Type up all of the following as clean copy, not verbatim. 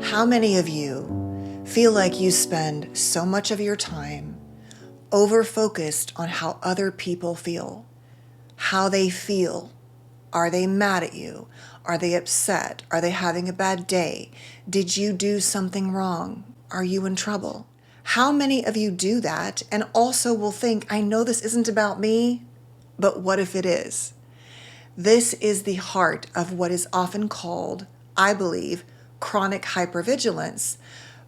How many of you feel like you spend so much of your time over-focused on how other people feel? How they feel? Are they mad at you? Are they upset? Are they having a bad day? Did you do something wrong? Are you in trouble? How many of you do that and also will think, I know this isn't about me, but what if it is? This is the heart of what is often called, I believe, chronic hypervigilance,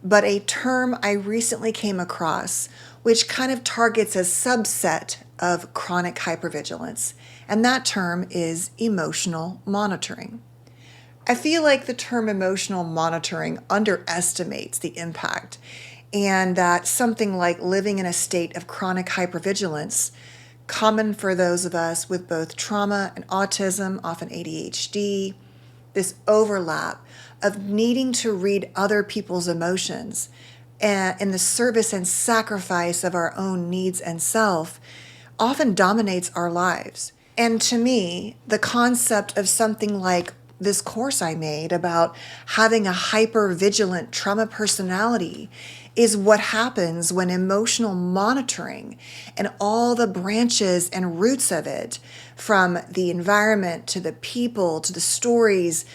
but a term I recently came across which kind of targets a subset of chronic hypervigilance, and that term is emotional monitoring. I feel like the term emotional monitoring underestimates the impact, and that something like living in a state of chronic hypervigilance, common for those of us with both trauma and autism, often ADHD, this overlap of needing to read other people's emotions in the service and sacrifice of our own needs and self often dominates our lives. And to me, the concept of something like this course I made about having a hyper-vigilant trauma personality is what happens when emotional monitoring and all the branches and roots of it, from the environment to the people to the stories,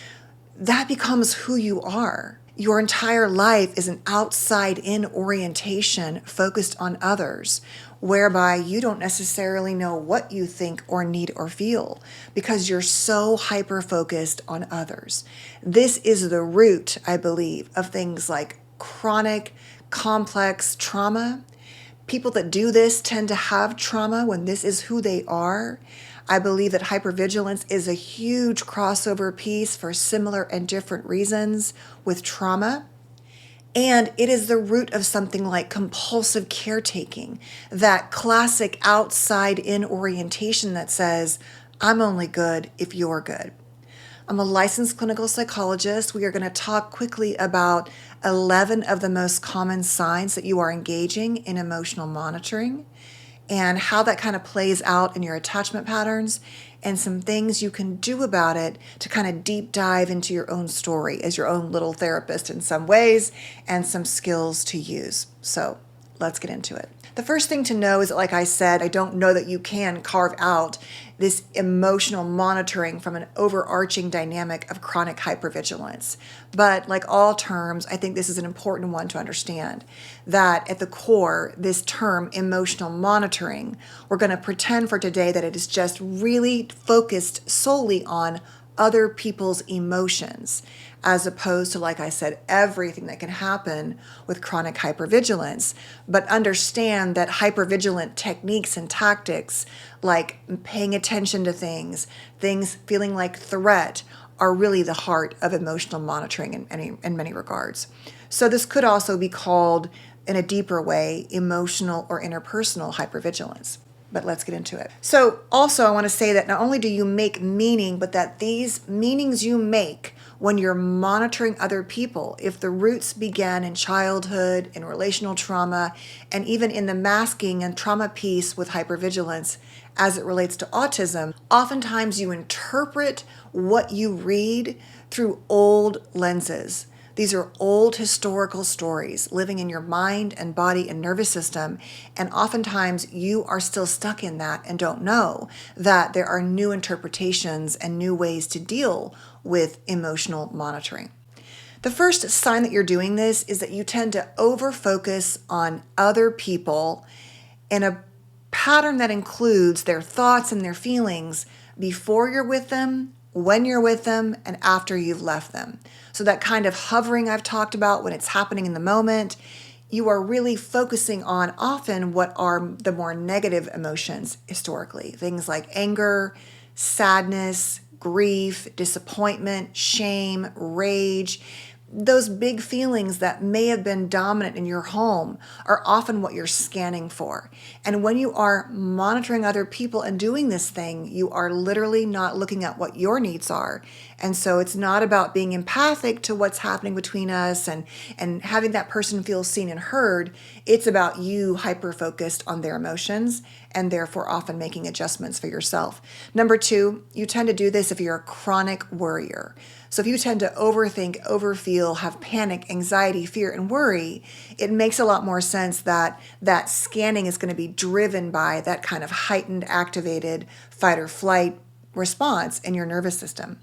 that becomes who you are. Your entire life is an outside-in orientation focused on others, whereby you don't necessarily know what you think or need or feel because you're so hyper-focused on others. This is the root, I believe, of things like chronic, complex trauma. People that do this tend to have trauma when this is who they are. I believe that hypervigilance is a huge crossover piece for similar and different reasons with trauma. And it is the root of something like compulsive caretaking, that classic outside-in orientation that says, I'm only good if you're good. I'm a licensed clinical psychologist. We are going to talk quickly about 11 of the most common signs that you are engaging in emotional monitoring, and how that kind of plays out in your attachment patterns, and some things you can do about it to kind of deep dive into your own story as your own little therapist in some ways, and some skills to use. So let's get into it. The first thing to know is that, like I said, I don't know that you can carve out this emotional monitoring from an overarching dynamic of chronic hypervigilance. But like all terms, I think this is an important one to understand, that at the core, this term emotional monitoring, we're going to pretend for today that it is just really focused solely on other people's emotions, as opposed to, like I said, everything that can happen with chronic hypervigilance. But understand that hypervigilant techniques and tactics, like paying attention to things feeling like threat, are really the heart of emotional monitoring in many regards. So this could also be called, in a deeper way, emotional or interpersonal hypervigilance. But let's get into it. So also I want to say that not only do you make meaning, but that these meanings you make when you're monitoring other people, if the roots began in childhood, in relational trauma, and even in the masking and trauma piece with hypervigilance as it relates to autism, oftentimes you interpret what you read through old lenses. These are old historical stories living in your mind and body and nervous system, and oftentimes you are still stuck in that and don't know that there are new interpretations and new ways to deal with emotional monitoring. The first sign that you're doing this is that you tend to over-focus on other people in a pattern that includes their thoughts and their feelings before you're with them, when you're with them, and after you've left them. So that kind of hovering I've talked about when it's happening in the moment, you are really focusing on often what are the more negative emotions historically. Things like anger, sadness, grief, disappointment, shame, rage. Those big feelings that may have been dominant in your home are often what you're scanning for. And when you are monitoring other people and doing this thing, you are literally not looking at what your needs are. And so it's not about being empathic to what's happening between us and having that person feel seen and heard. It's about you hyper-focused on their emotions and therefore often making adjustments for yourself. Number two, you tend to do this if you're a chronic worrier. So if you tend to overthink, overfeel, have panic, anxiety, fear, and worry, it makes a lot more sense that that scanning is going to be driven by that kind of heightened, activated fight or flight response in your nervous system.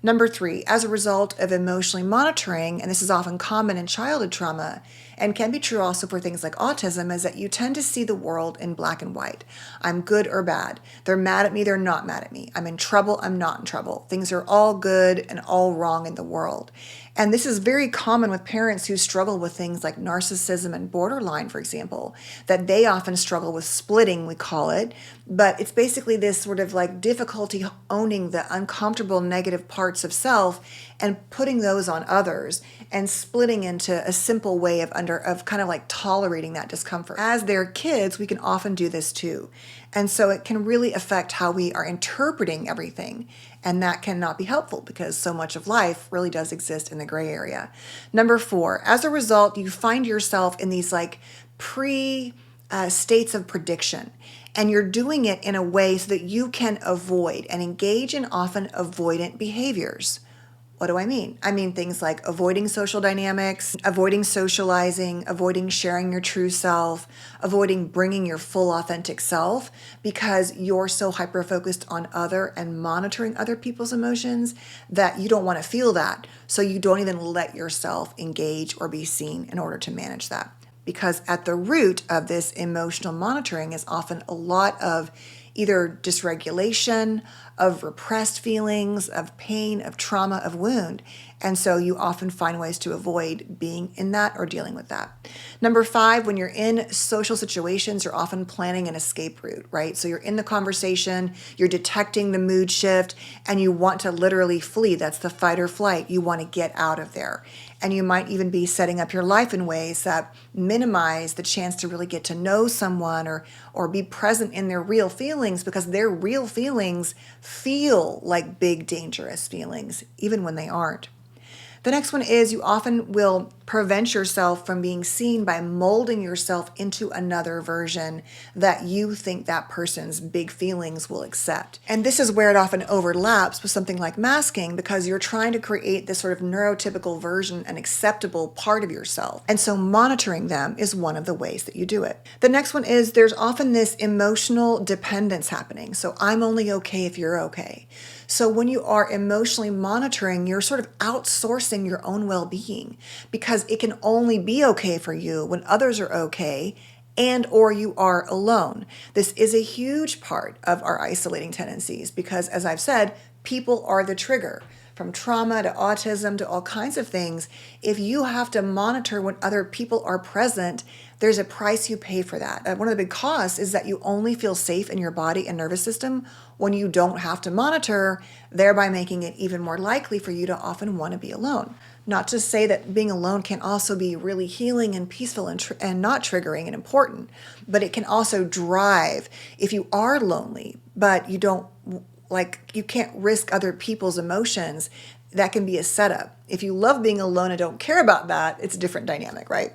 Number three, as a result of emotionally monitoring, and this is often common in childhood trauma and can be true also for things like autism, is that you tend to see the world in black and white. I'm good or bad. They're mad at me, they're not mad at me. I'm in trouble, I'm not in trouble. Things are all good and all wrong in the world. And this is very common with parents who struggle with things like narcissism and borderline, for example, that they often struggle with splitting, we call it. But it's basically this sort of like difficulty owning the uncomfortable negative parts of self and putting those on others and splitting into a simple way of kind of like tolerating that discomfort. As their kids, we can often do this too. And so it can really affect how we are interpreting everything. And that cannot be helpful because so much of life really does exist in the gray area. Number four, as a result, you find yourself in these like states of prediction. And you're doing it in a way so that you can avoid and engage in often avoidant behaviors. What do I mean? I mean things like avoiding social dynamics, avoiding socializing, avoiding sharing your true self, avoiding bringing your full authentic self because you're so hyper-focused on other and monitoring other people's emotions that you don't want to feel that. So you don't even let yourself engage or be seen in order to manage that. Because at the root of this emotional monitoring is often a lot of either dysregulation, of repressed feelings, of pain, of trauma, of wound. And so you often find ways to avoid being in that or dealing with that. Number five, when you're in social situations, you're often planning an escape route, right? So you're in the conversation, you're detecting the mood shift, and you want to literally flee. That's the fight or flight. You want to get out of there. And you might even be setting up your life in ways that minimize the chance to really get to know someone or be present in their real feelings because their real feelings feel like big, dangerous feelings, even when they aren't. The next one is you often will prevent yourself from being seen by molding yourself into another version that you think that person's big feelings will accept. And this is where it often overlaps with something like masking because you're trying to create this sort of neurotypical version, an acceptable part of yourself. And so monitoring them is one of the ways that you do it. The next one is there's often this emotional dependence happening. So I'm only okay if you're okay. So when you are emotionally monitoring, you're sort of outsourcing your own well-being because it can only be okay for you when others are okay and or you are alone. This is a huge part of our isolating tendencies because, as I've said, people are the trigger. From trauma to autism to all kinds of things, if you have to monitor when other people are present, there's a price you pay for that. One of the big costs is that you only feel safe in your body and nervous system when you don't have to monitor, thereby making it even more likely for you to often want to be alone. Not to say that being alone can also be really healing and peaceful and not triggering and important, but it can also drive if you are lonely, but you don't you can't risk other people's emotions. That can be a setup. If you love being alone and don't care about that, it's a different dynamic, right?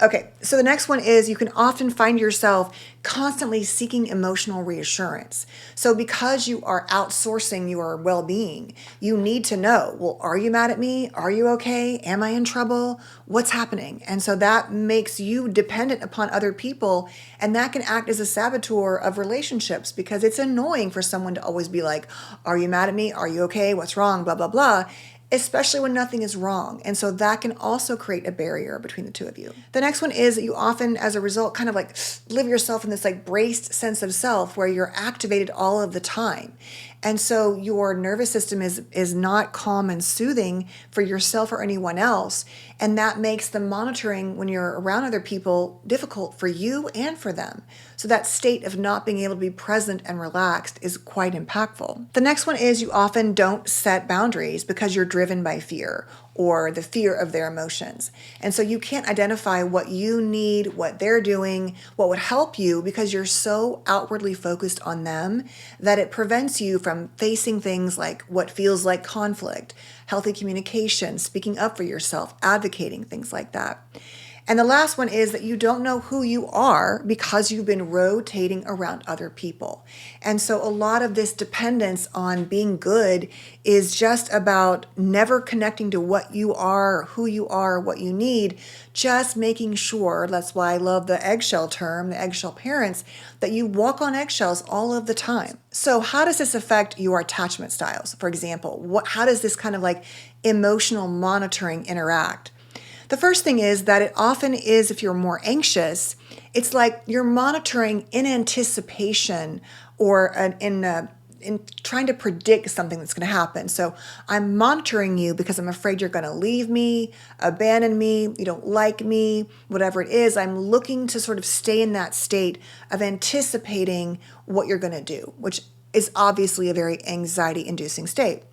Okay, so the next one is you can often find yourself constantly seeking emotional reassurance. So because you are outsourcing your well-being, you need to know, well, are you mad at me? Are you okay? Am I in trouble? What's happening? And so that makes you dependent upon other people, and that can act as a saboteur of relationships because it's annoying for someone to always be like, are you mad at me? Are you okay? What's wrong? Blah, blah, blah. Especially when nothing is wrong. And so that can also create a barrier between the two of you. The next one is that you often, as a result, kind of like live yourself in this like braced sense of self where you're activated all of the time. And so your nervous system is not calm and soothing for yourself or anyone else. And that makes the monitoring when you're around other people difficult for you and for them. So that state of not being able to be present and relaxed is quite impactful. The next one is you often don't set boundaries because you're driven by fear or the fear of their emotions. And so you can't identify what you need, what they're doing, what would help you because you're so outwardly focused on them that it prevents you from facing things like what feels like conflict, healthy communication, speaking up for yourself, advocating, things like that. And the last one is that you don't know who you are because you've been rotating around other people. And so a lot of this dependence on being good is just about never connecting to what you are, who you are, what you need, just making sure, that's why I love the eggshell term, the eggshell parents, that you walk on eggshells all of the time. So how does this affect your attachment styles? For example, how does this kind of like emotional monitoring interact? The first thing is that it often is, if you're more anxious, it's like you're monitoring in anticipation or in trying to predict something that's going to happen. So I'm monitoring you because I'm afraid you're going to leave me, abandon me, you don't like me, whatever it is. I'm looking to sort of stay in that state of anticipating what you're going to do, which is obviously a very anxiety-inducing state.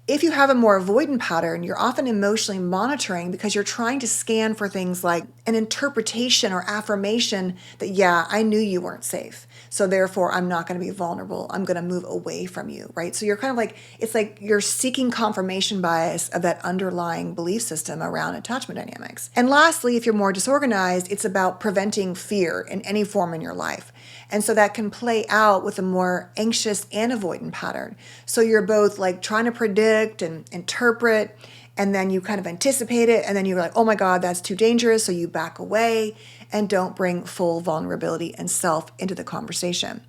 If you have a more avoidant pattern, you're often emotionally monitoring because you're trying to scan for things like an interpretation or affirmation that, yeah, I knew you weren't safe. So therefore, I'm not going to be vulnerable. I'm going to move away from you, right? So you're kind of like, it's like you're seeking confirmation bias of that underlying belief system around attachment dynamics. And lastly, if you're more disorganized, it's about preventing fear in any form in your life. And so that can play out with a more anxious and avoidant pattern. So you're both like trying to predict and interpret, and then you kind of anticipate it, and then you're like, oh my God, that's too dangerous. So you back away and don't bring full vulnerability and self into the conversation.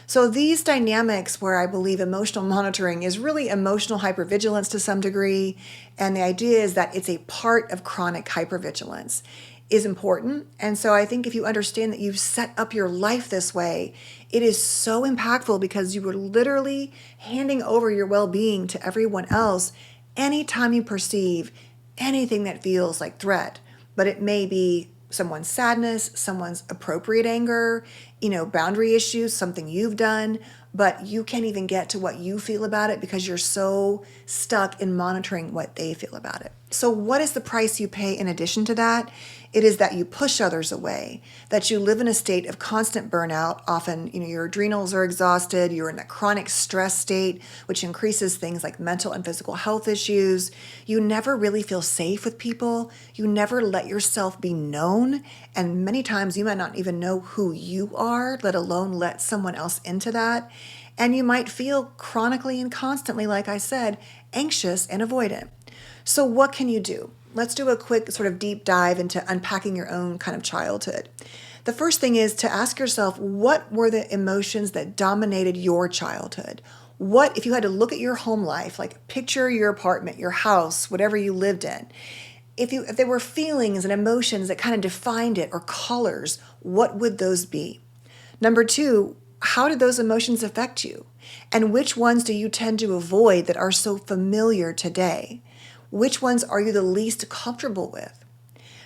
So these dynamics where I believe emotional monitoring is really emotional hypervigilance to some degree, and the idea is that it's a part of chronic hypervigilance, is important. And so I think if you understand that you've set up your life this way, it is so impactful because you are literally handing over your well-being to everyone else anytime you perceive anything that feels like threat. But it may be someone's sadness, someone's appropriate anger, boundary issues, something you've done, but you can't even get to what you feel about it because you're so stuck in monitoring what they feel about it. So what is the price you pay in addition to that? It is that you push others away, that you live in a state of constant burnout. Often, your adrenals are exhausted, you're in a chronic stress state, which increases things like mental and physical health issues. You never really feel safe with people. You never let yourself be known. And many times you might not even know who you are, let alone let someone else into that. And you might feel chronically and constantly, like I said, anxious and avoidant. So what can you do? Let's do a quick sort of deep dive into unpacking your own kind of childhood. The first thing is to ask yourself, what were the emotions that dominated your childhood? What, if you had to look at your home life, like picture your apartment, your house, whatever you lived in, if there were feelings and emotions that kind of defined it or colors, what would those be? Number two, how did those emotions affect you? And which ones do you tend to avoid that are so familiar today? Which ones are you the least comfortable with?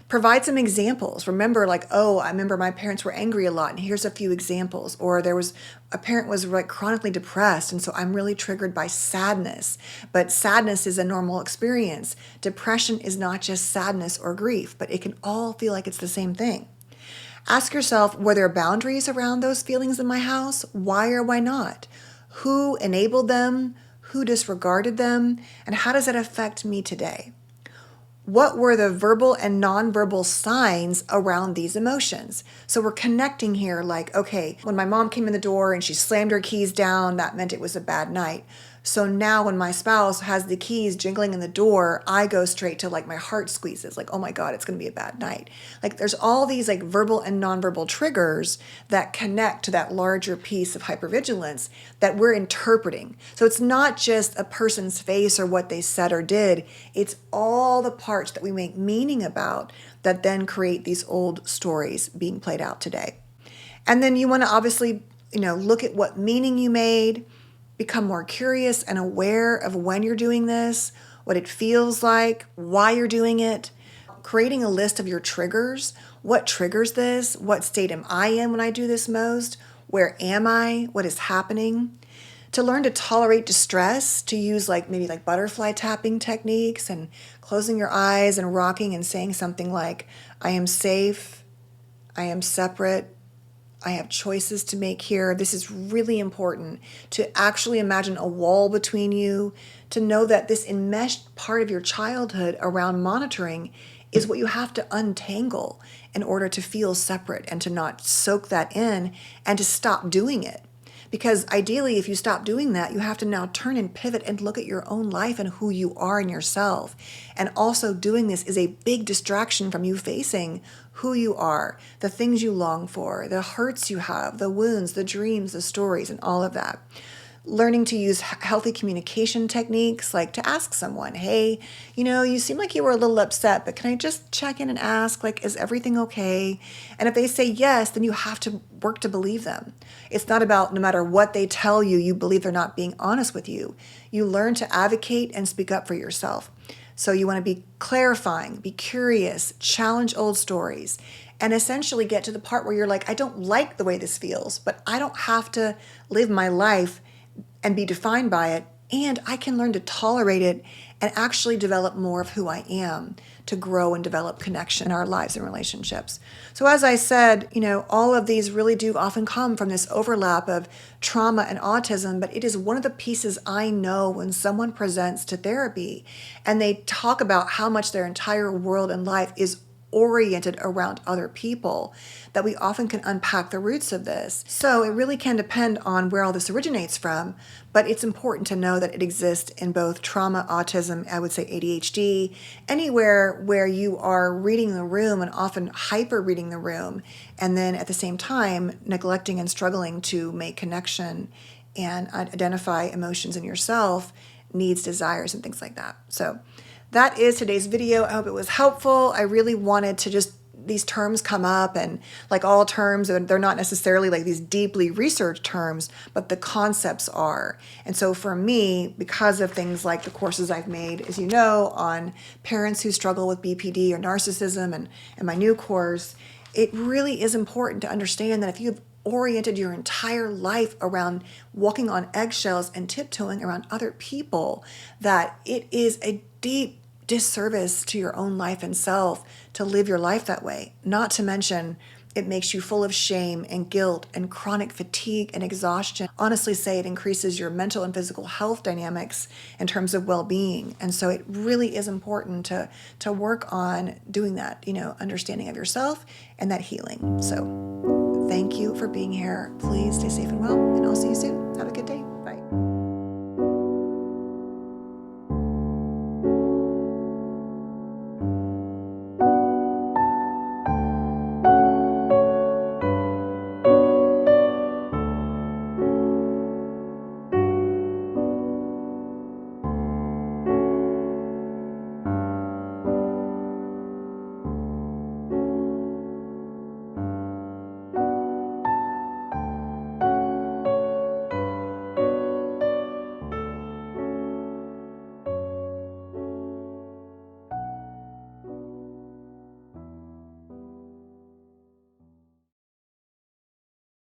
Provide some examples. Remember, I remember my parents were angry a lot, and here's a few examples. Or a parent was like chronically depressed, and so I'm really triggered by sadness. But sadness is a normal experience. Depression is not just sadness or grief, but it can all feel like it's the same thing. Ask yourself, were there boundaries around those feelings in my house? Why or why not? Who enabled them? Who disregarded them? And how does that affect me today? What were the verbal and nonverbal signs around these emotions? So we're connecting here like, okay, when my mom came in the door and she slammed her keys down, that meant it was a bad night. So now when my spouse has the keys jingling in the door, I go straight to my heart squeezes, like, oh my God, it's going to be a bad night. There's all these verbal and nonverbal triggers that connect to that larger piece of hypervigilance that we're interpreting. So it's not just a person's face or what they said or did. It's all the parts that we make meaning about that then create these old stories being played out today. And then you want to obviously, look at what meaning you made, become more curious and aware of when you're doing this, what it feels like, why you're doing it, creating a list of your triggers. What triggers this? What state am I in when I do this most? Where am I? What is happening? To learn to tolerate distress, to use maybe butterfly tapping techniques and closing your eyes and rocking and saying something like, I am safe, I am separate, I have choices to make here. This is really important to actually imagine a wall between you, to know that this enmeshed part of your childhood around monitoring is what you have to untangle in order to feel separate and to not soak that in and to stop doing it. Because ideally, if you stop doing that, you have to now turn and pivot and look at your own life and who you are in yourself. And also doing this is a big distraction from you facing who you are, the things you long for, the hurts you have, the wounds, the dreams, the stories, and all of that. Learning to use healthy communication techniques, like to ask someone, hey, you seem like you were a little upset, but can I just check in and ask, like, is everything okay? And if they say yes, then you have to work to believe them. It's not about no matter what they tell you, you believe they're not being honest with you. You learn to advocate and speak up for yourself. So you want to be clarifying, be curious, challenge old stories, and essentially get to the part where you're like, I don't like the way this feels, but I don't have to live my life and be defined by it, and I can learn to tolerate it and actually develop more of who I am to grow and develop connection in our lives and relationships. So as I said, all of these really do often come from this overlap of trauma and autism, but it is one of the pieces I know when someone presents to therapy and they talk about how much their entire world and life is oriented around other people, that we often can unpack the roots of this. So it really can depend on where all this originates from, but it's important to know that it exists in both trauma, autism, I would say ADHD, anywhere where you are reading the room and often hyper reading the room, and then at the same time neglecting and struggling to make connection and identify emotions in yourself, needs, desires, and things like that. So that is today's video. I hope it was helpful. I really wanted to just, these terms come up, and like all terms, they're not necessarily like these deeply researched terms, but the concepts are. And so for me, because of things like the courses I've made, as you know, on parents who struggle with BPD or narcissism, and my new course, it really is important to understand that if you've oriented your entire life around walking on eggshells and tiptoeing around other people, that it is a deep disservice to your own life and self to live your life that way. Not to mention, it makes you full of shame and guilt and chronic fatigue and exhaustion. Honestly say it increases your mental and physical health dynamics in terms of well-being. And so it really is important to work on doing that, understanding of yourself and that healing. So thank you for being here. Please stay safe and well, and I'll see you soon. Have a good day.